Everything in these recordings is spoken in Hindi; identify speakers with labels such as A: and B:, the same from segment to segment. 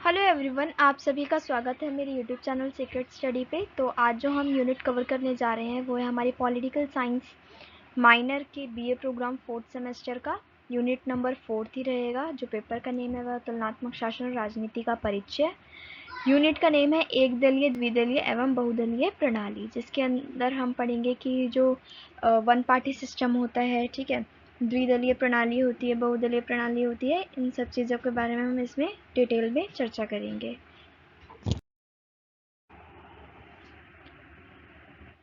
A: हेलो एवरीवन, आप सभी का स्वागत है मेरे यूट्यूब चैनल सीक्रेट स्टडी पे। तो आज जो हम यूनिट कवर करने जा रहे हैं वो है हमारी पॉलिटिकल साइंस माइनर के बीए प्रोग्राम 4th सेमेस्टर का यूनिट नंबर 4 ही रहेगा। जो पेपर का नेम है वह तुलनात्मक शासन और राजनीति का परिचय। यूनिट का नेम है एक दलीय, द्विदलीय एवं बहुदलीय प्रणाली, जिसके अंदर हम पढ़ेंगे कि जो वन पार्टी सिस्टम होता है, ठीक है, द्विदलीय प्रणाली होती है, बहुदलीय प्रणाली होती है, इन सब चीज़ों के बारे में हम इसमें डिटेल में चर्चा करेंगे।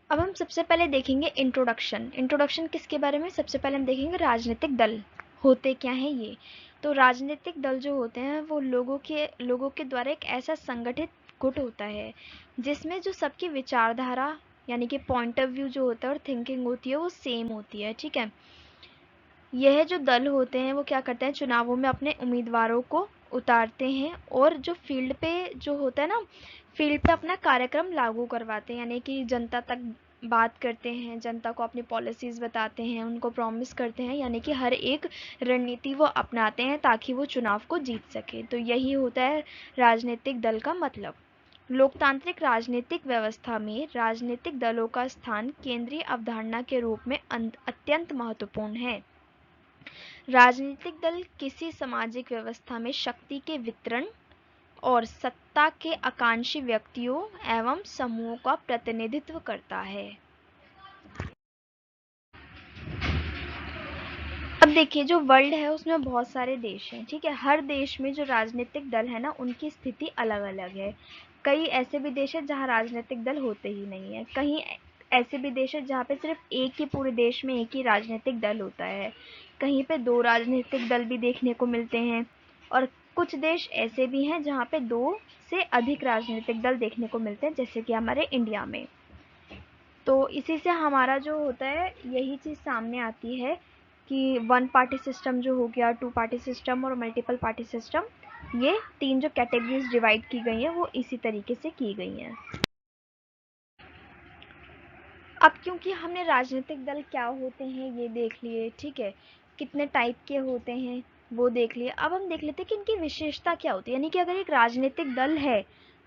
A: अब हम सबसे पहले देखेंगे इंट्रोडक्शन किसके बारे में। सबसे पहले हम देखेंगे राजनीतिक दल होते क्या हैं ये। तो राजनीतिक दल जो होते हैं वो लोगों के द्वारा एक ऐसा संगठित गुट होता है जिसमें जो सबकी विचारधारा यानी कि पॉइंट ऑफ व्यू जो होता है और थिंकिंग होती है वो सेम होती है, ठीक है। यह जो दल होते हैं वो क्या करते हैं, चुनावों में अपने उम्मीदवारों को उतारते हैं और जो फील्ड पे जो होता है ना, फील्ड पे अपना कार्यक्रम लागू करवाते हैं, यानी कि जनता तक बात करते हैं, जनता को अपनी पॉलिसीज़ बताते हैं, उनको प्रॉमिस करते हैं, यानी कि हर एक रणनीति वो अपनाते हैं ताकि वो चुनाव को जीत सके। तो यही होता है राजनीतिक दल का मतलब। लोकतांत्रिक राजनीतिक व्यवस्था में राजनीतिक दलों का स्थान केंद्रीय अवधारणा के रूप में अत्यंत महत्वपूर्ण है। राजनीतिक दल किसी सामाजिक व्यवस्था में शक्ति के वितरण और सत्ता के आकांक्षी व्यक्तियों एवं समूहों का प्रतिनिधित्व करता है। अब देखिए, जो वर्ल्ड है उसमें बहुत सारे देश हैं, ठीक है। हर देश में जो राजनीतिक दल है ना उनकी स्थिति अलग अलग है। कई ऐसे भी देश है जहाँ राजनीतिक दल होते ही नहीं है, कहीं ऐसे भी देश है जहाँ पे सिर्फ एक ही पूरे देश में एक ही राजनीतिक दल होता है, कहीं पे 2 राजनीतिक दल भी देखने को मिलते हैं, और कुछ देश ऐसे भी हैं जहाँ पे 2 से अधिक राजनीतिक दल देखने को मिलते हैं, जैसे कि हमारे इंडिया में। तो इसी से हमारा जो होता है यही चीज़ सामने आती है कि वन पार्टी सिस्टम जो हो गया, 2 पार्टी सिस्टम और मल्टीपल पार्टी सिस्टम, ये 3 जो कैटेगरीज डिवाइड की गई हैं वो इसी तरीके से की गई हैं। अब क्योंकि हमने राजनीतिक दल क्या होते हैं ये देख लिए, ठीक है, कितने टाइप के होते हैं वो देख लिए, अब हम देख लेते हैं कि इनकी विशेषता क्या होती है, यानी कि अगर एक राजनीतिक दल है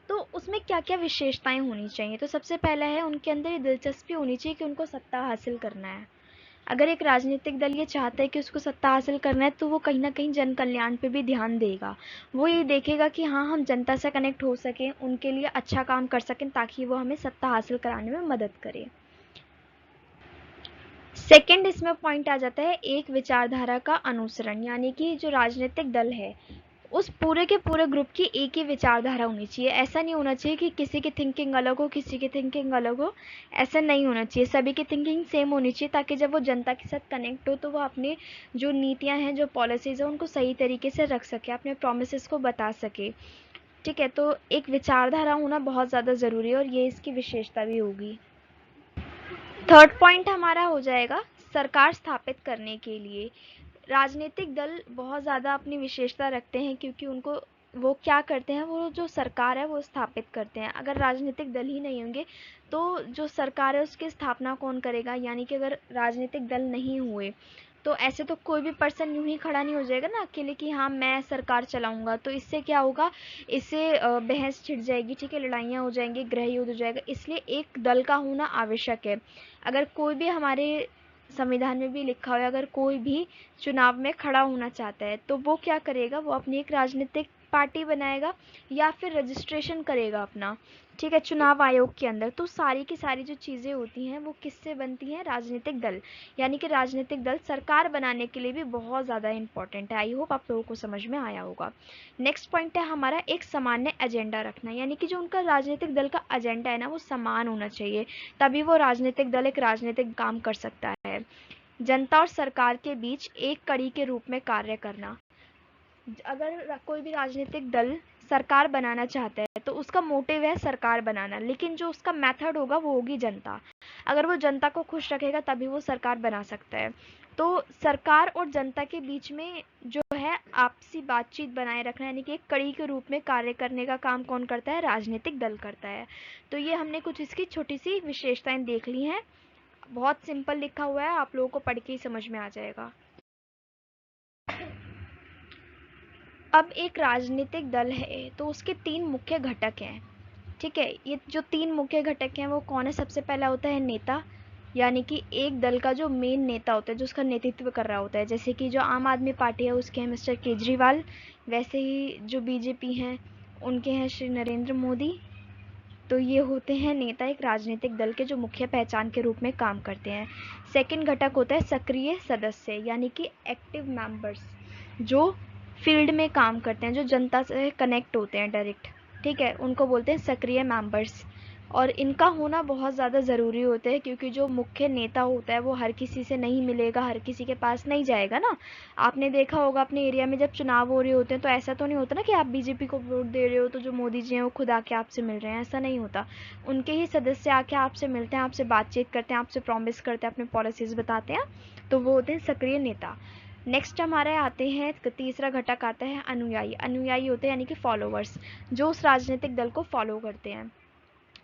A: तो उसमें क्या क्या विशेषताएं होनी चाहिए। तो सबसे पहला है उनके अंदर ये दिलचस्पी होनी चाहिए कि उनको सत्ता हासिल करना है। अगर एक राजनीतिक दल ये चाहता है कि उसको सत्ता हासिल करना है तो वो कहीं ना कहीं जन कल्याण पे भी ध्यान देगा। वो ये देखेगा कि हाँ, हम जनता से कनेक्ट हो सकें, उनके लिए अच्छा काम कर सकें ताकि वो हमें सत्ता हासिल कराने में मदद करे। सेकंड इसमें पॉइंट आ जाता है एक विचारधारा का अनुसरण, यानी कि जो राजनीतिक दल है उस पूरे के पूरे ग्रुप की एक ही विचारधारा होनी चाहिए। ऐसा नहीं होना चाहिए कि किसी की थिंकिंग अलग हो, किसी की थिंकिंग अलग हो, ऐसा नहीं होना चाहिए। सभी की थिंकिंग सेम होनी चाहिए ताकि जब वो जनता के साथ कनेक्ट हो तो वो अपनी जो नीतियां हैं, जो पॉलिसीज़ हैं, उनको सही तरीके से रख सके, अपने प्रोमिसेस को बता सके, ठीक है। तो एक विचारधारा होना बहुत ज़्यादा ज़रूरी है और ये इसकी विशेषता भी होगी। थर्ड पॉइंट हमारा हो जाएगा सरकार स्थापित करने के लिए। राजनीतिक दल बहुत ज़्यादा अपनी विशेषता रखते हैं क्योंकि उनको वो क्या करते हैं, वो जो सरकार है वो स्थापित करते हैं। अगर राजनीतिक दल ही नहीं होंगे तो जो सरकार है उसकी स्थापना कौन करेगा, यानी कि अगर राजनीतिक दल नहीं हुए तो ऐसे तो कोई भी पर्सन यूं ही खड़ा नहीं हो जाएगा ना अकेले कि हाँ मैं सरकार चलाऊंगा। तो इससे क्या होगा, इससे बहस छिड़ जाएगी, ठीक है, लड़ाइयाँ हो जाएंगी, गृह युद्ध हो जाएगा। इसलिए एक दल का होना आवश्यक है। अगर कोई भी हमारे संविधान में भी लिखा हुआ है, अगर कोई भी चुनाव में खड़ा होना चाहता है तो वो क्या करेगा, वो अपनी एक राजनीतिक पार्टी बनाएगा या फिर रजिस्ट्रेशन करेगा अपना, ठीक है, चुनाव आयोग के अंदर। तो सारी की सारी जो चीज़ें होती हैं वो किससे बनती हैं, राजनीतिक दल, यानी कि राजनीतिक दल सरकार बनाने के लिए भी बहुत ज़्यादा इंपॉर्टेंट है। आई होप आप लोगों को समझ में आया होगा। नेक्स्ट पॉइंट है हमारा एक सामान्य एजेंडा रखना, यानी कि जो उनका राजनीतिक दल का एजेंडा है ना वो समान होना चाहिए, तभी वो राजनीतिक दल एक राजनीतिक काम कर सकता है। जनता और सरकार के बीच एक कड़ी के रूप में कार्य करना। अगर कोई भी राजनीतिक दल सरकार बनाना चाहता है तो उसका मोटिव है सरकार बनाना, लेकिन जो उसका मेथड होगा वो होगी जनता। अगर वो जनता को खुश रखेगा तभी वो सरकार बना सकता है। तो सरकार और जनता के बीच में जो है आपसी बातचीत बनाए रखना, यानी कि एक कड़ी के रूप में कार्य करने का काम कौन करता है, राजनीतिक दल करता है। तो ये हमने कुछ इसकी छोटी सी विशेषताएं देख ली हैं। बहुत सिंपल लिखा हुआ है, आप लोगों को पढ़ के ही समझ में आ जाएगा। अब एक राजनीतिक दल है तो उसके 3 मुख्य घटक हैं, ठीक है। ये जो 3 मुख्य घटक हैं वो कौन है? सबसे पहला होता है नेता, यानी कि एक दल का जो मेन नेता होता है, जो उसका नेतृत्व कर रहा होता है। जैसे कि जो आम आदमी पार्टी है उसके हैं मिस्टर केजरीवाल, वैसे ही जो बीजेपी हैं उनके हैं श्री नरेंद्र मोदी। तो ये होते हैं नेता एक राजनीतिक दल के, जो मुख्य पहचान के रूप में काम करते हैं। सेकंड घटक होता है सक्रिय सदस्य, यानी कि एक्टिव मेंबर्स, जो फील्ड में काम करते हैं, जो जनता से कनेक्ट होते हैं डायरेक्ट, ठीक है, उनको बोलते हैं सक्रिय मेंबर्स। और इनका होना बहुत ज़्यादा ज़रूरी होता है, क्योंकि जो मुख्य नेता होता है वो हर किसी से नहीं मिलेगा, हर किसी के पास नहीं जाएगा ना। आपने देखा होगा अपने एरिया में जब चुनाव हो रहे होते हैं तो ऐसा तो नहीं होता ना कि आप बीजेपी को वोट दे रहे हो तो जो मोदी जी हैं वो खुद आके आपसे मिल रहे हैं, ऐसा नहीं होता। उनके ही सदस्य आके आपसे मिलते हैं, आपसे बातचीत करते हैं, आपसे प्रॉमिस करते हैं, अपने पॉलिसीज़ बताते हैं, तो वो होते हैं सक्रिय नेता। नेक्स्ट हमारे आते हैं, तीसरा घटक आता है अनुयायी। अनुयायी होते हैं यानी कि फॉलोवर्स, जो उस राजनीतिक दल को फॉलो करते हैं।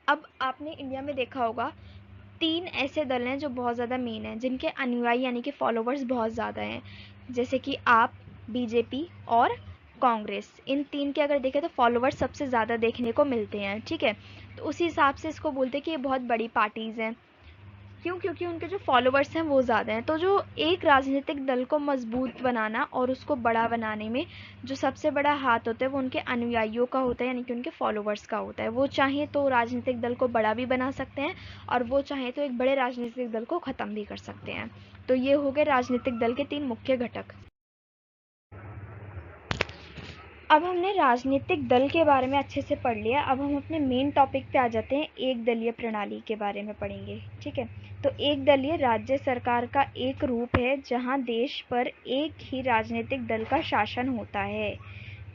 A: अब आपने इंडिया में देखा होगा 3 ऐसे दल हैं जो बहुत ज़्यादा मेन हैं, जिनके अनुयायी यानी कि फॉलोवर्स बहुत ज़्यादा हैं, जैसे कि आप, बीजेपी और कांग्रेस। इन 3 के अगर देखें तो फॉलोवर्स सबसे ज़्यादा देखने को मिलते हैं, ठीक है। तो उसी हिसाब से इसको बोलते हैं कि ये बहुत बड़ी पार्टीज़ हैं। क्यों? क्योंकि उनके जो फॉलोवर्स हैं वो ज़्यादा हैं। तो जो एक राजनीतिक दल को मजबूत बनाना और उसको बड़ा बनाने में जो सबसे बड़ा हाथ होता है वो उनके अनुयायियों का होता है, यानी कि उनके फॉलोवर्स का होता है। वो चाहें तो राजनीतिक दल को बड़ा भी बना सकते हैं और वो चाहें तो एक बड़े राजनीतिक दल को ख़त्म भी कर सकते हैं। तो ये हो गए राजनीतिक दल के 3 मुख्य घटक। अब हमने राजनीतिक दल के बारे में अच्छे से पढ़ लिया। अब हम अपने मेन टॉपिक पे आ जाते हैं, एक दलीय प्रणाली के बारे में पढ़ेंगे, ठीक है। तो एक दलीय राज्य सरकार का एक रूप है जहां देश पर एक ही राजनीतिक दल का शासन होता है,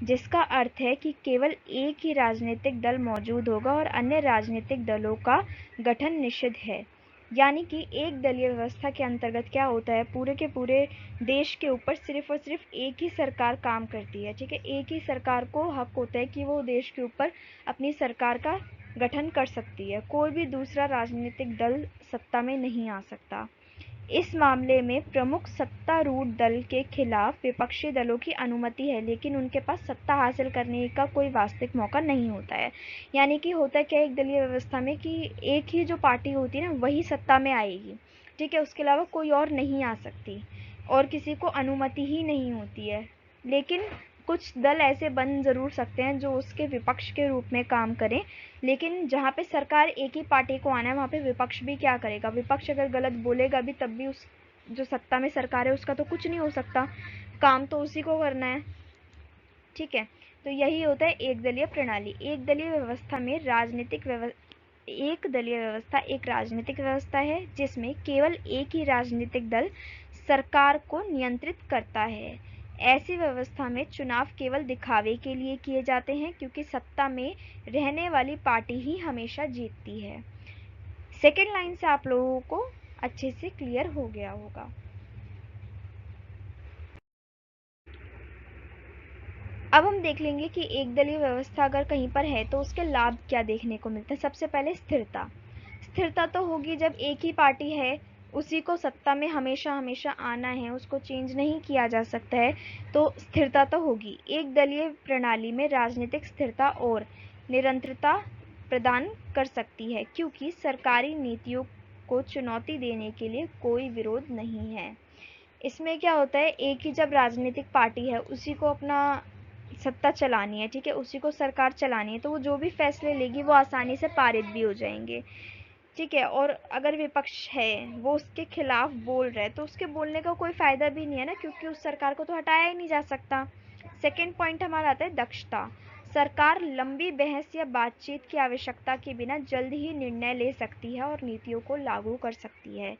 A: जिसका अर्थ है कि केवल एक ही राजनीतिक दल मौजूद होगा और अन्य राजनीतिक दलों का गठन निषिद्ध है। यानी कि एक दलीय व्यवस्था के अंतर्गत क्या होता है, पूरे के पूरे देश के ऊपर सिर्फ और सिर्फ एक ही सरकार काम करती है, ठीक है। एक ही सरकार को हक होता है कि वो देश के ऊपर अपनी सरकार का गठन कर सकती है, कोई भी दूसरा राजनीतिक दल सत्ता में नहीं आ सकता। इस मामले में प्रमुख सत्तारूढ़ दल के खिलाफ विपक्षी दलों की अनुमति है, लेकिन उनके पास सत्ता हासिल करने का कोई वास्तविक मौका नहीं होता है। यानी कि होता क्या है एक दलीय व्यवस्था में कि एक ही जो पार्टी होती है ना वही सत्ता में आएगी, ठीक है, उसके अलावा कोई और नहीं आ सकती और किसी को अनुमति ही नहीं होती है। लेकिन कुछ दल ऐसे बन ज़रूर सकते हैं जो उसके विपक्ष के रूप में काम करें, लेकिन जहाँ पे सरकार एक ही पार्टी को आना है वहाँ पे विपक्ष भी क्या करेगा? विपक्ष अगर गलत बोलेगा भी तब भी उस जो सत्ता में सरकार है उसका तो कुछ नहीं हो सकता, काम तो उसी को करना है, ठीक है। तो यही होता है एक दलीय प्रणाली। एक दलीय व्यवस्था में एक दलीय व्यवस्था एक राजनीतिक व्यवस्था है जिसमें केवल एक ही राजनीतिक दल सरकार को नियंत्रित करता है। ऐसी व्यवस्था में चुनाव केवल दिखावे के लिए किए जाते हैं, क्योंकि सत्ता में रहने वाली पार्टी ही हमेशा जीतती है। सेकेंड लाइन से आप लोगों को अच्छे से क्लियर हो गया होगा। अब हम देख लेंगे कि एक दलीय व्यवस्था अगर कहीं पर है तो उसके लाभ क्या देखने को मिलते हैं। सबसे पहले स्थिरता। स्थिरता तो होगी जब एक ही पार्टी है, उसी को सत्ता में हमेशा हमेशा आना है, उसको चेंज नहीं किया जा सकता है, तो स्थिरता तो होगी। एक दलीय प्रणाली में राजनीतिक स्थिरता और निरंतरता प्रदान कर सकती है, क्योंकि सरकारी नीतियों को चुनौती देने के लिए कोई विरोध नहीं है। इसमें क्या होता है, एक ही जब राजनीतिक पार्टी है उसी को अपना सत्ता चलानी है, ठीक है, उसी को सरकार चलानी है, तो वो जो भी फैसले लेगी वो आसानी से पारित भी हो जाएंगे, ठीक है। और अगर विपक्ष है वो उसके खिलाफ बोल रहा है तो उसके बोलने का कोई फ़ायदा भी नहीं है ना, क्योंकि उस सरकार को तो हटाया ही नहीं जा सकता। सेकेंड पॉइंट हमारा आता है दक्षता। सरकार लंबी बहस या बातचीत की आवश्यकता के बिना जल्द ही निर्णय ले सकती है और नीतियों को लागू कर सकती है।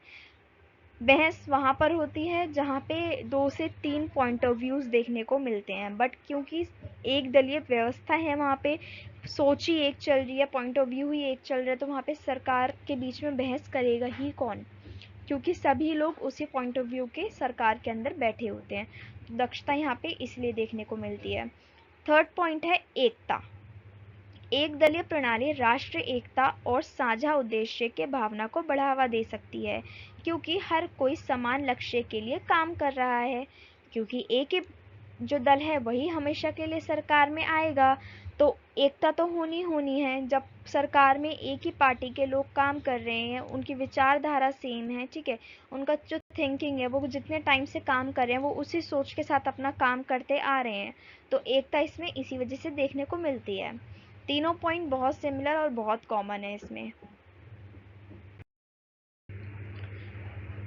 A: बहस वहाँ पर होती है जहाँ पे 2 से 3 पॉइंट ऑफ व्यूज़ देखने को मिलते हैं, बट क्योंकि एक दलीय व्यवस्था है वहाँ पे सोच ही एक चल रही है, पॉइंट ऑफ व्यू ही एक चल रहा है, तो वहाँ पे सरकार के बीच में बहस करेगा ही कौन, क्योंकि सभी लोग उसी पॉइंट ऑफ व्यू के सरकार के अंदर बैठे होते हैं। तो दक्षता यहाँ पे इसलिए देखने को मिलती है। थर्ड पॉइंट है एकता। एक दलीय प्रणाली राष्ट्रीय एकता और साझा उद्देश्य के भावना को बढ़ावा दे सकती है, क्योंकि हर कोई समान लक्ष्य के लिए काम कर रहा है। क्योंकि एक ही जो दल है वही हमेशा के लिए सरकार में आएगा। तो एकता तो होनी है। जब सरकार में एक ही पार्टी के लोग काम कर रहे हैं, उनकी विचारधारा सेम है, ठीक है, उनका जो थिंकिंग है वो जितने टाइम से काम कर रहे हैं वो उसी सोच के साथ अपना काम करते आ रहे हैं, तो एकता इसमें इसी वजह से देखने को मिलती है। तीनों पॉइंट बहुत सिमिलर और बहुत कॉमन है इसमें।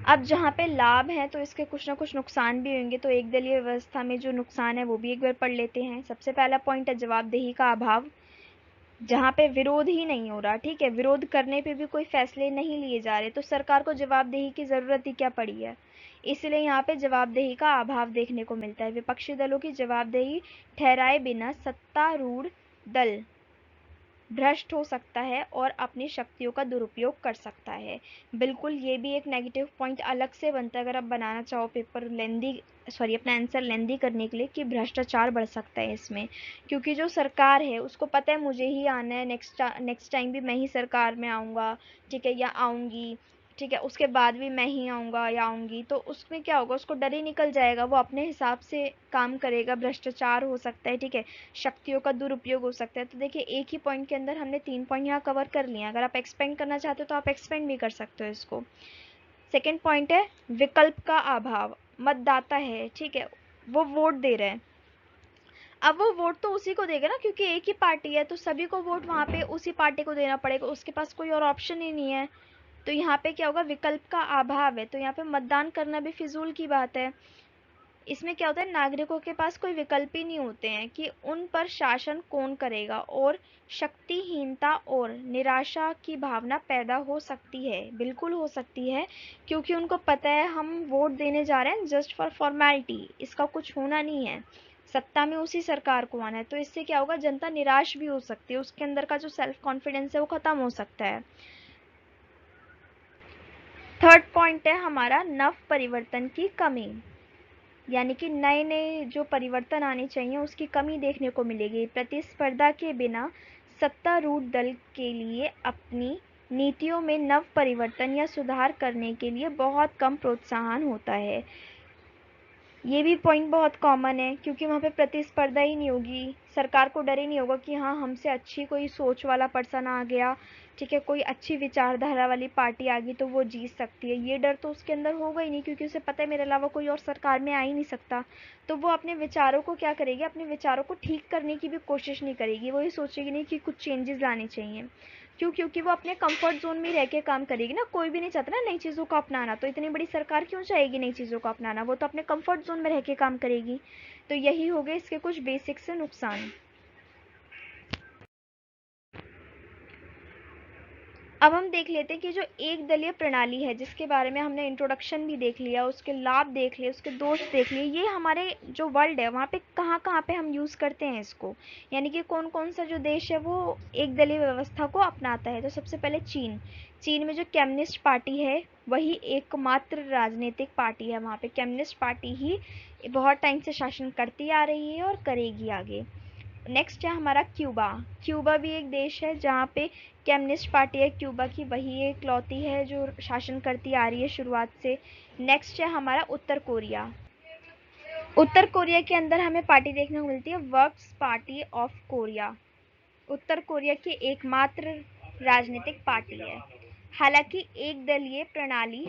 A: अब जहाँ पे लाभ है तो इसके कुछ ना कुछ नुकसान भी होंगे, तो एक दलीय व्यवस्था में जो नुकसान है वो भी एक बार पढ़ लेते हैं। सबसे पहला पॉइंट है जवाबदेही का अभाव, जहाँ पे विरोध ही नहीं हो रहा, ठीक है, विरोध करने पे भी कोई फैसले नहीं लिए जा रहे, तो सरकार को जवाबदेही की जरूरत ही क्या पड़ी है। इसलिए यहाँ पे जवाबदेही का अभाव देखने को मिलता है। विपक्षी दलों की जवाबदेही ठहराए बिना सत्तारूढ़ दल भ्रष्ट हो सकता है और अपनी शक्तियों का दुरुपयोग कर सकता है। बिल्कुल, ये भी एक नेगेटिव पॉइंट अलग से बनता है अगर आप बनाना चाहो पेपर लेंदी, सॉरी, अपना आंसर लेंदी करने के लिए, कि भ्रष्टाचार बढ़ सकता है इसमें, क्योंकि जो सरकार है उसको पता है मुझे ही आना है, नेक्स्ट टाइम भी मैं ही सरकार में आऊँगा, ठीक है, या आऊँगी, ठीक है, उसके बाद भी मैं ही आऊँगा या आऊँगी, तो उसमें क्या होगा, उसको डर ही निकल जाएगा, वो अपने हिसाब से काम करेगा, भ्रष्टाचार हो सकता है, ठीक है, शक्तियों का दुरुपयोग हो सकता है। तो देखिए एक ही पॉइंट के अंदर हमने 3 पॉइंट यहाँ कवर कर लिए हैं। अगर आप एक्सपेंड करना चाहते हो तो आप एक्सपेंड भी कर सकते हो इसको। सेकेंड पॉइंट है विकल्प का अभाव। मतदाता है, ठीक है, वो वोट दे रहे हैं, अब वो वोट तो उसी को देगा ना, क्योंकि एक ही पार्टी है, तो सभी को वोट वहाँ पे उसी पार्टी को देना पड़ेगा, उसके पास कोई और ऑप्शन ही नहीं है। तो यहाँ पे क्या होगा, विकल्प का अभाव है, तो यहाँ पे मतदान करना भी फिजूल की बात है। इसमें क्या होता है, नागरिकों के पास कोई विकल्प ही नहीं होते हैं कि उन पर शासन कौन करेगा, और शक्तिहीनता और निराशा की भावना पैदा हो सकती है, बिल्कुल हो सकती है, क्योंकि उनको पता है हम वोट देने जा रहे हैं जस्ट फॉर फॉर्मेलिटी, इसका कुछ होना नहीं है, सत्ता में उसी सरकार को आना है। तो इससे क्या होगा, जनता निराश भी हो सकती है, उसके अंदर का जो सेल्फ कॉन्फिडेंस है वो खत्म हो सकता है। थर्ड पॉइंट है हमारा नव परिवर्तन की कमी, यानी कि नए नए जो परिवर्तन आने चाहिए उसकी कमी देखने को मिलेगी। प्रतिस्पर्धा के बिना सत्तारूढ़ दल के लिए अपनी नीतियों में नव परिवर्तन या सुधार करने के लिए बहुत कम प्रोत्साहन होता है। ये भी पॉइंट बहुत कॉमन है, क्योंकि वहाँ पे प्रतिस्पर्धा ही नहीं होगी, सरकार को डर ही नहीं होगा कि हाँ हमसे अच्छी कोई सोच वाला पर्सन आ गया, ठीक है, कोई अच्छी विचारधारा वाली पार्टी आ गई तो वो जीत सकती है, ये डर तो उसके अंदर होगा ही नहीं, क्योंकि उसे पता है मेरे अलावा कोई और सरकार में आ ही नहीं सकता। तो वो अपने विचारों को क्या करेगी, अपने विचारों को ठीक करने की भी कोशिश नहीं करेगी, वो ये सोचेगी नहीं कि कुछ चेंजेस लाने चाहिए। क्यों, क्योंकि वो अपने कंफर्ट जोन में रह के काम करेगी ना, कोई भी नहीं चाहता ना नई चीज़ों को अपनाना, तो इतनी बड़ी सरकार क्यों चाहेगी नई चीज़ों को अपनाना, वो तो अपने कंफर्ट जोन में रह के काम करेगी। तो यही हो गए इसके कुछ बेसिक से नुकसान। अब हम देख लेते हैं कि जो एक दलीय प्रणाली है, जिसके बारे में हमने इंट्रोडक्शन भी देख लिया, उसके लाभ देख लिए, उसके दोष देख लिए, ये हमारे जो वर्ल्ड है वहाँ पे कहाँ कहाँ पे हम यूज़ करते हैं इसको, यानी कि कौन कौन सा जो देश है वो एक दलीय व्यवस्था को अपनाता है। तो सबसे पहले चीन। चीन में जो कम्युनिस्ट पार्टी है वही एकमात्र राजनीतिक पार्टी है, वहाँ पे कम्युनिस्ट पार्टी ही बहुत टाइम से शासन करती आ रही है और करेगी आगे। नेक्स्ट है हमारा क्यूबा। क्यूबा भी एक देश है जहाँ पे कम्युनिस्ट पार्टी है क्यूबा की, वही एक लौती है जो शासन करती आ रही है शुरुआत से। नेक्स्ट है हमारा उत्तर कोरिया। उत्तर कोरिया के अंदर हमें पार्टी देखने को मिलती है works party of Korea. Uttar Korea की एकमात्र राजनीतिक पार्टी है। हालांकि एक दलीय प्रणाली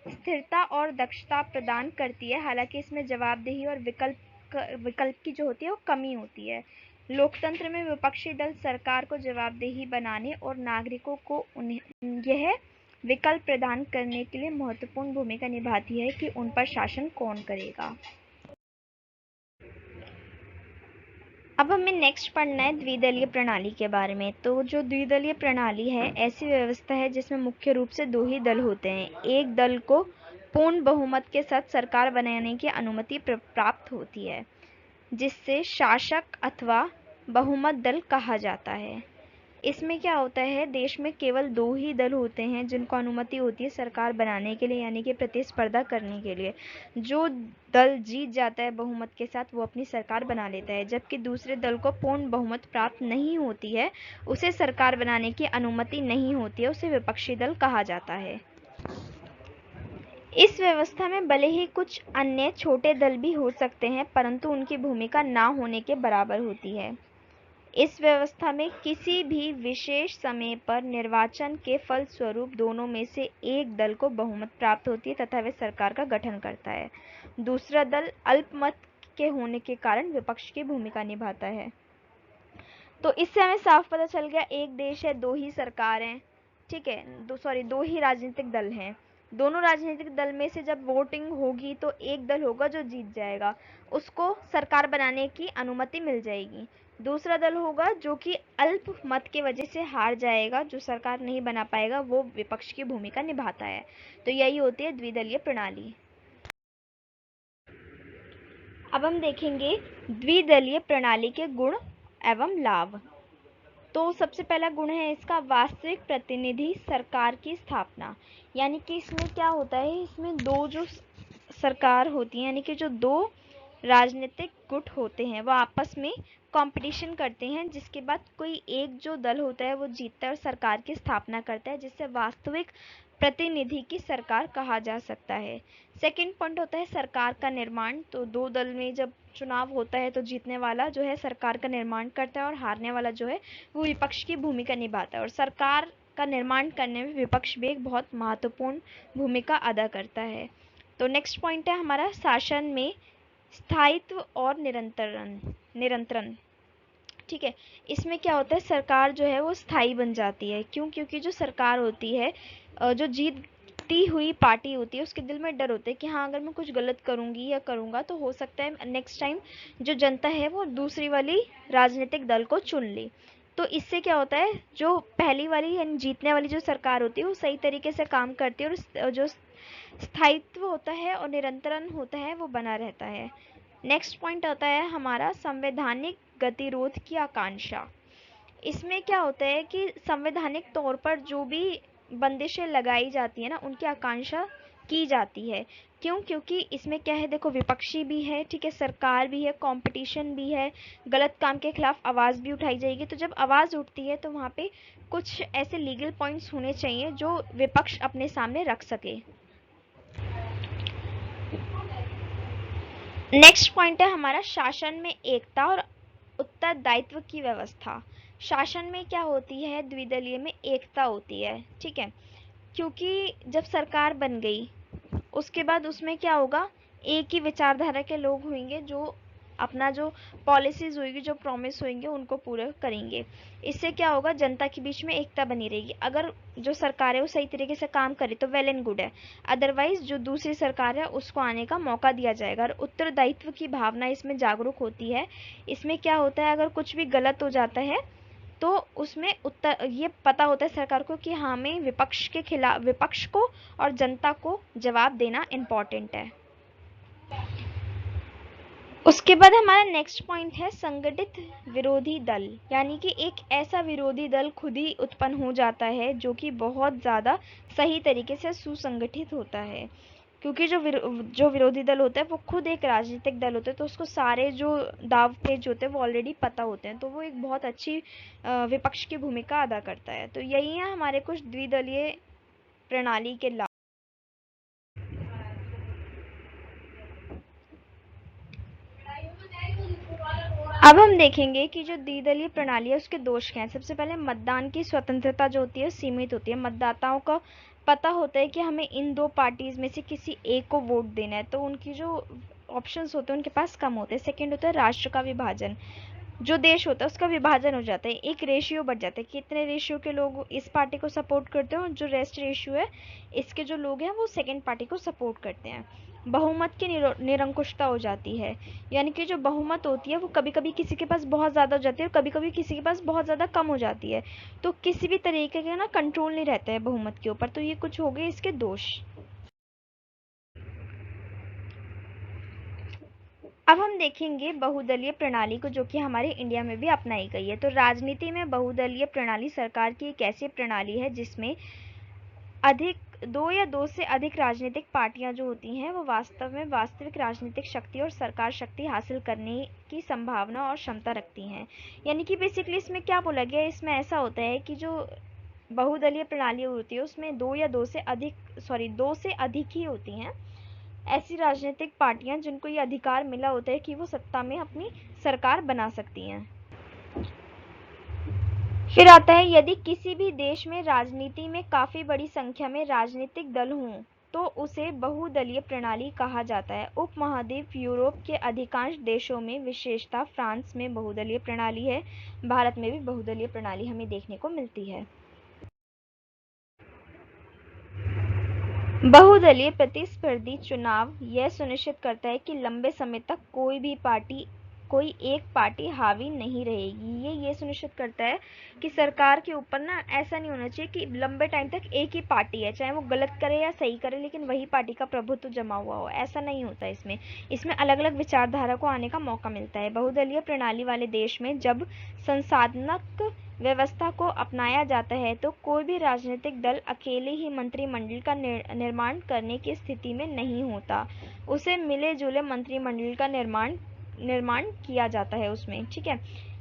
A: स्थिरता और दक्षता प्रदान करती है, हालांकि इसमें जवाबदेही और विकल्प की जो होती है वो कमी होती है। लोकतंत्र में विपक्षी दल सरकार को जवाबदेही बनाने और नागरिकों को उन्हें यह विकल्प प्रदान करने के लिए महत्वपूर्ण भूमिका निभाती है कि उन पर शासन कौन करेगा। अब हमें नेक्स्ट पढ़ना है द्विदलीय प्रणाली के बारे में। तो जो द्विदलीय प्रणाली है ऐसी व्यवस्था है जिसमें मुख्य रूप से दो ही दल होते हैं। एक दल को पूर्ण बहुमत के साथ सरकार बनाने की अनुमति प्राप्त होती है, जिससे शासक अथवा बहुमत दल कहा जाता है। इसमें क्या होता है, देश में केवल दो ही दल होते हैं जिनको अनुमति होती है सरकार बनाने के लिए, यानी कि प्रतिस्पर्धा करने के लिए। जो दल जीत जाता है बहुमत के साथ वो अपनी सरकार बना लेता है, जबकि दूसरे दल को पूर्ण बहुमत प्राप्त नहीं होती है, उसे सरकार बनाने की अनुमति नहीं होती है, उसे विपक्षी दल कहा जाता है। इस व्यवस्था में भले ही कुछ अन्य छोटे दल भी हो सकते हैं, परंतु उनकी भूमिका ना होने के बराबर होती है। इस व्यवस्था में किसी भी विशेष समय पर निर्वाचन के फलस्वरूप दोनों में से एक दल को बहुमत प्राप्त होती है तथा वह सरकार का गठन करता है। दूसरा दल अल्पमत के होने के कारण विपक्ष की भूमिका निभाता है। तो इससे हमें साफ पता चल गया, एक देश है, दो ही सरकार हैं, ठीक है, दो ही राजनीतिक दल हैं। दोनों राजनीतिक दल में से जब वोटिंग होगी तो एक दल होगा जो जीत जाएगा, उसको सरकार बनाने की अनुमति मिल जाएगी। दूसरा दल होगा जो कि अल्प मत के वजह से हार जाएगा, जो सरकार नहीं बना पाएगा, वो विपक्ष की भूमिका निभाता है। तो यही होती है द्विदलीय प्रणाली। अब हम देखेंगे द्विदलीय प्रणाली के गुण एवं लाभ। तो सबसे पहला गुण है इसका वास्तविक प्रतिनिधि सरकार की स्थापना। यानी कि इसमें क्या होता है, इसमें दो जो सरकार होती है, यानी कि जो दो राजनीतिक गुट होते हैं वो आपस में कंपटीशन करते हैं, जिसके बाद कोई एक जो दल होता है वो जीतता है और सरकार की स्थापना करता है, जिससे वास्तविक प्रतिनिधि की सरकार कहा जा सकता है। सेकंड पॉइंट होता है सरकार का निर्माण। तो दो दल में जब चुनाव होता है तो जीतने वाला जो है सरकार का निर्माण करता है और हारने वाला जो है वो विपक्ष की भूमिका निभाता है, और सरकार का निर्माण करने में विपक्ष भी एक बहुत महत्वपूर्ण भूमिका अदा करता है। तो नेक्स्ट पॉइंट है हमारा शासन में स्थायित्व और निरंतरण। ठीक है, इसमें क्या होता है, सरकार जो है वो स्थायी बन जाती है। क्यों? क्योंकि जो सरकार होती है, जो जीतती हुई पार्टी होती है, उसके दिल में डर होता है कि हाँ, अगर मैं कुछ गलत करूंगी या करूंगा तो हो सकता है नेक्स्ट टाइम जो जनता है वो दूसरी वाली राजनीतिक दल को चुन ले। तो इससे क्या होता है, जो पहली वाली यानी जीतने वाली जो सरकार होती है वो सही तरीके से काम करती है और जो स्थायित्व होता है और निरंतरण होता है वो बना रहता है। नेक्स्ट पॉइंट आता है हमारा संवैधानिक गतिरोध की आकांक्षा। इसमें क्या होता है कि संवैधानिक तौर पर जो भी बंदिशें लगाई जाती है ना, उनकी आकांक्षा की जाती है। क्यों? क्योंकि इसमें क्या है, देखो, विपक्षी भी है, ठीक है, सरकार भी है, कंपटीशन भी है, गलत काम के खिलाफ आवाज़ भी उठाई जाएगी। तो जब आवाज़ उठती है तो वहाँ पे कुछ ऐसे लीगल पॉइंट्स होने चाहिए जो विपक्ष अपने सामने रख सके। नेक्स्ट पॉइंट है हमारा शासन में एकता और उत्तरदायित्व की व्यवस्था। शासन में क्या होती है, द्विदलीय में एकता होती है, ठीक है, क्योंकि जब सरकार बन गई उसके बाद उसमें क्या होगा, एक ही विचारधारा के लोग होंगे जो अपना जो पॉलिसीज होगी, जो प्रॉमिस होंगे उनको पूरे करेंगे। इससे क्या होगा, जनता के बीच में एकता बनी रहेगी। अगर जो सरकार है वो सही तरीके से काम करे तो वेल एंड गुड है, अदरवाइज जो दूसरी सरकार है उसको आने का मौका दिया जाएगा। और उत्तरदायित्व की भावना इसमें जागरूक होती है। इसमें क्या होता है, अगर कुछ भी गलत हो जाता है तो उसमें उत्तर ये पता होता है सरकार को कि हमें विपक्ष को और जनता को जवाब देना इम्पोर्टेंट है। उसके बाद हमारा नेक्स्ट पॉइंट है संगठित विरोधी दल। यानी कि एक ऐसा विरोधी दल खुद ही उत्पन्न हो जाता है जो कि बहुत ज़्यादा सही तरीके से सुसंगठित होता है। क्योंकि जो विरोधी दल होता है वो खुद एक राजनीतिक दल होता है, तो उसको सारे जो दाव पेच होते हैं वो ऑलरेडी पता होते हैं, तो वो एक बहुत अच्छी विपक्ष की भूमिका अदा करता है। तो यही है हमारे कुछ द्विदलीय प्रणाली के लाभ। अब हम देखेंगे कि जो द्विदलीय प्रणाली है उसके दोष क्या हैं। सबसे पहले मतदान की स्वतंत्रता जो होती है सीमित होती है। मतदाताओं को पता होता है कि हमें इन दो पार्टीज में से किसी एक को वोट देना है, तो उनकी जो ऑप्शंस होते हैं उनके पास कम होते हैं। सेकंड होता है राष्ट्र का विभाजन। जो देश होता है उसका विभाजन हो जाता है, एक रेशियो बढ़ जाता है कि इतने रेशियो के लोग इस पार्टी को सपोर्ट करते हैं और जो रेस्ट रेशियो है इसके जो लोग हैं वो सेकंड पार्टी को सपोर्ट करते हैं। बहुमत की निरंकुशता हो जाती है। यानी कि जो बहुमत होती है वो कभी कभी किसी के पास बहुत ज़्यादा हो जाती है और कभी कभी किसी के पास बहुत ज़्यादा कम हो जाती है, तो किसी भी तरीके का ना कंट्रोल नहीं रहता है बहुमत के ऊपर। तो ये कुछ हो गए इसके दोष। अब हम देखेंगे बहुदलीय प्रणाली को, जो कि हमारे इंडिया में भी अपनाई गई है। तो राजनीति में बहुदलीय प्रणाली सरकार की एक ऐसी प्रणाली है जिसमें दो या दो से अधिक राजनीतिक पार्टियां जो होती हैं वो वास्तव में वास्तविक राजनीतिक शक्ति और सरकार शक्ति हासिल करने की संभावना और क्षमता रखती हैं। यानी कि बेसिकली इसमें क्या बोला गया है, इसमें ऐसा होता है कि जो बहुदलीय प्रणाली होती है उसमें दो से अधिक ही होती हैं ऐसी राजनीतिक पार्टियां जिनको ये अधिकार मिला होता है कि वो सत्ता में अपनी सरकार बना सकती हैं। फिर आता है यदि किसी भी देश में राजनीति में काफी बड़ी संख्या में राजनीतिक दल हों तो उसे बहुदलीय प्रणाली कहा जाता है। उपमहाद्वीप यूरोप के अधिकांश देशों में, विशेषतः फ्रांस में बहुदलीय प्रणाली है। भारत में भी बहुदलीय प्रणाली हमें देखने को मिलती है। बहुदलीय प्रतिस्पर्धी चुनाव यह सुनिश्चित करता है कि लंबे समय तक कोई एक पार्टी हावी नहीं रहेगी। ये सुनिश्चित करता है कि सरकार के ऊपर ना ऐसा नहीं होना चाहिए कि लंबे टाइम तक एक ही पार्टी है, चाहे वो गलत करे या सही करे, लेकिन वही पार्टी का प्रभुत्व जमा हुआ हो। ऐसा नहीं होता इसमें अलग अलग विचारधारा को आने का मौका मिलता है। बहुदलीय प्रणाली वाले देश में जब संसाधनक व्यवस्था को अपनाया जाता है तो कोई भी राजनीतिक दल अकेले ही मंत्रिमंडल का निर्माण करने की स्थिति में नहीं होता। उसे मिले जुले मंत्रिमंडल का निर्माण किया जाता है उसमें, ठीक है।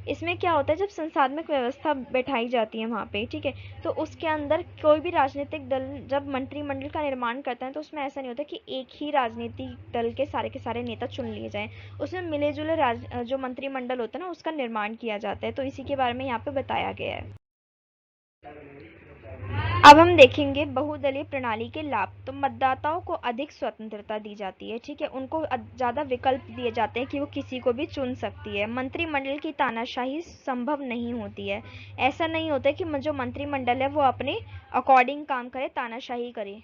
A: इसमें क्या होता है, जब संसाधनक व्यवस्था बैठाई जाती है वहाँ पे, ठीक है, तो उसके अंदर कोई भी राजनीतिक दल जब मंत्रिमंडल का निर्माण करता है तो उसमें ऐसा नहीं होता कि एक ही राजनीतिक दल के सारे नेता चुन लिए जाएं। उसमें मिले जुले जो मंत्रिमंडल होता है ना उसका निर्माण किया जाता है। तो इसी के बारे में यहाँ पे बताया गया है। अब हम देखेंगे बहुदलीय प्रणाली के लाभ। तो मतदाताओं को अधिक स्वतंत्रता दी जाती है, ठीक है, उनको ज़्यादा विकल्प दिए जाते हैं कि वो किसी को भी चुन सकती है। मंत्रिमंडल की तानाशाही संभव नहीं होती है। ऐसा नहीं होता है कि जो मंत्रिमंडल है वो अपने अकॉर्डिंग काम करे, तानाशाही करे।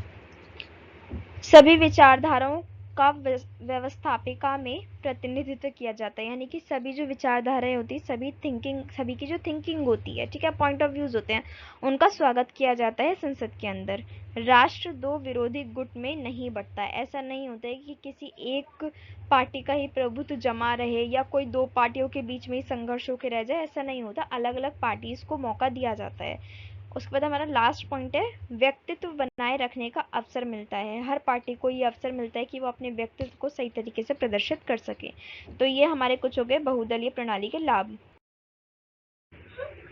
A: सभी विचारधाराओं का व्यवस्थापिका में प्रतिनिधित्व किया जाता है, यानी कि सभी जो विचारधाराएं होती है, सभी की जो थिंकिंग होती है, ठीक है, पॉइंट ऑफ व्यूज होते हैं, उनका स्वागत किया जाता है संसद के अंदर। राष्ट्र दो विरोधी गुट में नहीं बंटता है। ऐसा नहीं होता है कि किसी एक पार्टी का ही प्रभुत्व जमा रहे या कोई दो पार्टियों के बीच में ही संघर्ष होकर रह जाए, ऐसा नहीं होता। अलग अलग पार्टीज को मौका दिया जाता है। उसके बाद हमारा लास्ट पॉइंट है, व्यक्तित्व बनाए रखने का अवसर मिलता है। हर पार्टी को ये अवसर मिलता है कि वो अपने व्यक्तित्व को सही तरीके से प्रदर्शित कर सके। तो ये हमारे कुछ हो गए बहुदलीय प्रणाली के लाभ।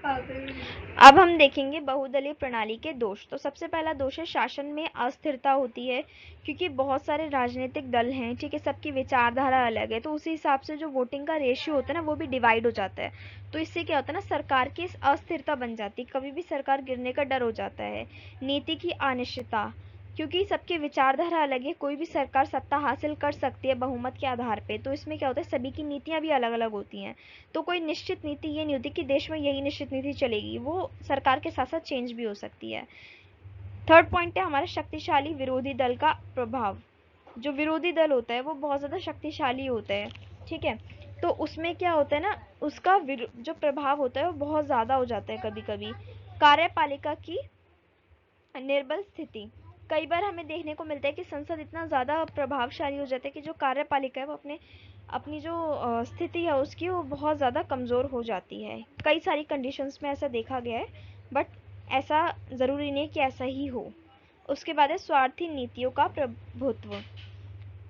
A: अब हम देखेंगे बहुदलीय प्रणाली के दोष। तो सबसे पहला दोष है शासन में अस्थिरता होती है, क्योंकि बहुत सारे राजनीतिक दल हैं, ठीक है, सबकी विचारधारा अलग है, तो उसी हिसाब से जो वोटिंग का रेशियो होता है ना वो भी डिवाइड हो जाता है। तो इससे क्या होता है ना, सरकार की अस्थिरता बन जाती है, कभी भी सरकार गिरने का डर हो जाता है। नीति की अनिश्चितता, क्योंकि सबकी विचारधारा अलग है, कोई भी सरकार सत्ता हासिल कर सकती है बहुमत के आधार पे, तो इसमें क्या होता है सभी की नीतियां भी अलग अलग होती हैं। तो कोई निश्चित नीति ये नहीं होती कि देश में यही निश्चित नीति चलेगी, वो सरकार के साथ साथ चेंज भी हो सकती है। थर्ड पॉइंट है हमारा शक्तिशाली विरोधी दल का प्रभाव। जो विरोधी दल होता है वो बहुत ज़्यादा शक्तिशाली होता है, ठीक है, तो उसमें क्या होता है ना, उसका जो प्रभाव होता है वो बहुत ज़्यादा हो जाता है कभी कभी। कार्यपालिका की निर्बल स्थिति, कई बार हमें देखने को मिलता है कि संसद इतना ज़्यादा प्रभावशाली हो जाता है कि जो कार्यपालिका है वो अपनी जो स्थिति है उसकी वो बहुत ज़्यादा कमज़ोर हो जाती है। कई सारी कंडीशंस में ऐसा देखा गया है, बट ऐसा ज़रूरी नहीं कि ऐसा ही हो। उसके बाद है स्वार्थी नीतियों का प्रभुत्व।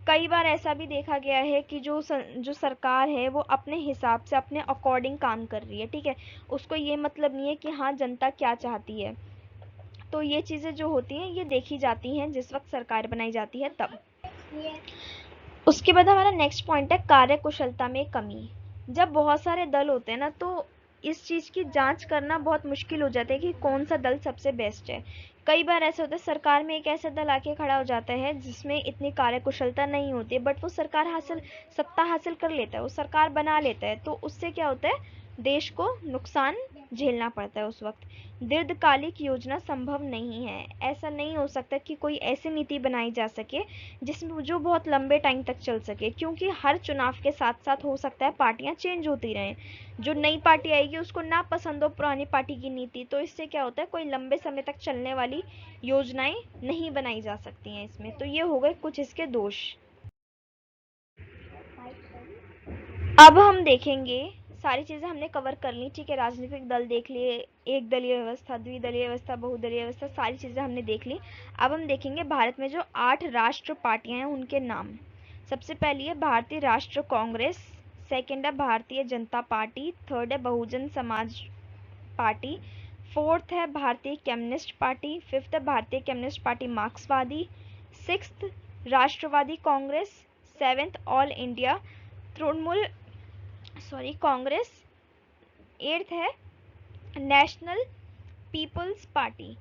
A: कई बार ऐसा भी देखा गया है कि जो सरकार है वो अपने हिसाब से अपने अकॉर्डिंग काम कर रही है, ठीक है, उसको ये मतलब नहीं है कि हाँ जनता क्या चाहती है। तो ये चीज़ें जो होती हैं ये देखी जाती हैं जिस वक्त सरकार बनाई जाती है तब। उसके बाद हमारा नेक्स्ट पॉइंट है कार्यकुशलता में कमी। जब बहुत सारे दल होते हैं ना तो इस चीज़ की जांच करना बहुत मुश्किल हो जाता है कि कौन सा दल सबसे बेस्ट है। कई बार ऐसा होता है सरकार में एक ऐसा दल आके खड़ा हो जाता है जिसमें इतनी कार्यकुशलता नहीं होती है, बट वो सत्ता हासिल कर लेता है, वो सरकार बना लेता है, तो उससे क्या होता है देश को नुकसान झेलना पड़ता है उस वक्त। दीर्घकालिक योजना संभव नहीं है। ऐसा नहीं हो सकता कि कोई ऐसी नीति बनाई जा सके जिसमें जो बहुत लंबे टाइम तक चल सके, क्योंकि हर चुनाव के साथ साथ हो सकता है पार्टियां चेंज होती रहें, जो नई पार्टी आएगी उसको ना पसंद हो पुरानी पार्टी की नीति, तो इससे क्या होता है कोई लंबे समय तक चलने वाली योजनाएं नहीं बनाई जा सकती हैं इसमें। तो ये हो गए कुछ इसके दोष। अब हम देखेंगे, सारी चीज़ें हमने कवर कर ली, ठीक है, राजनीतिक दल देख लिए, एक दलीय व्यवस्था, द्विदलीय व्यवस्था, बहुदलीय व्यवस्था, सारी चीज़ें हमने देख ली। अब हम देखेंगे भारत में जो 8 राष्ट्र पार्टियां हैं उनके नाम। सबसे पहली है भारतीय राष्ट्र कांग्रेस, सेकंड है भारतीय जनता पार्टी, थर्ड है बहुजन समाज पार्टी, 4th है भारतीय कम्युनिस्ट पार्टी, 5th है भारतीय कम्युनिस्ट पार्टी मार्क्सवादी, 6th राष्ट्रवादी Congress, 7th all India Trinamool Congress, 8th है नेशनल पीपल्स पार्टी।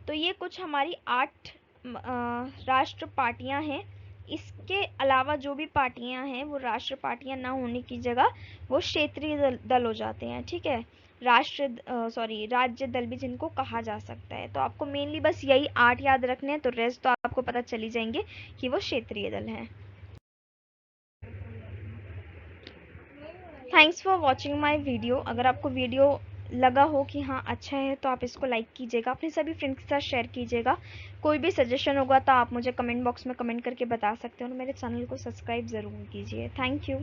A: तो ये कुछ हमारी 8 राष्ट्र पार्टियां हैं। इसके अलावा जो भी पार्टियां हैं वो राष्ट्र पार्टियां ना होने की जगह वो क्षेत्रीय दल हो जाते हैं, ठीक है। राज्य दल भी जिनको कहा जा सकता है। तो आपको मेनली बस यही 8 याद रखने हैं, तो रेस्ट तो आपको पता चल ही जाएंगे कि वो क्षेत्रीय दल हैं। Thanks for watching my video. अगर आपको वीडियो लगा हो कि हाँ अच्छा है तो आप इसको लाइक कीजिएगा, अपने सभी फ्रेंड्स के साथ शेयर कीजिएगा। कोई भी सजेशन होगा तो आप मुझे कमेंट बॉक्स में कमेंट करके बता सकते हो और मेरे चैनल को सब्सक्राइब ज़रूर कीजिए। Thank you.